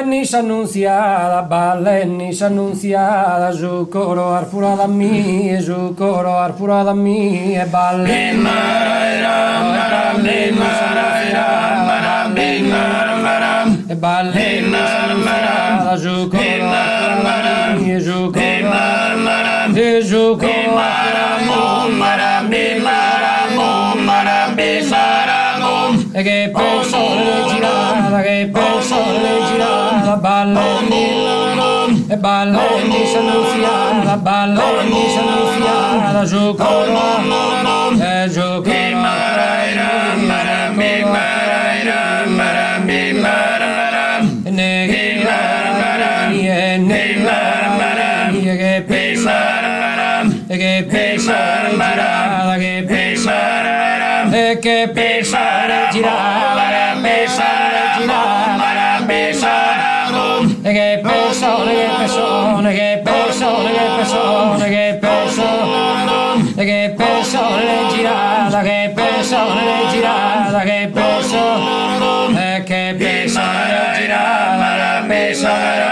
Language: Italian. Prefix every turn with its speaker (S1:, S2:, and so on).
S1: Ballennis annunciada, ballennis annunciada, zucchero arfurada mi, zucchero arfurada mi, e ballennis e ballennis annunciada, zucchero arfurada mi, zucchero e zucchero arfurada mi, e che persone girata, che persone girata, ballennis e ballennis annunziata, ballennis annunziata, zucchero e zucchero che pesare, che pesare, e che pesare, girare, pesare, girare, pesare, e che persone, che persone, che persone, che persone, che persone, e che persone girata, che persone girata, che persone, e che pesare, girare, pesare.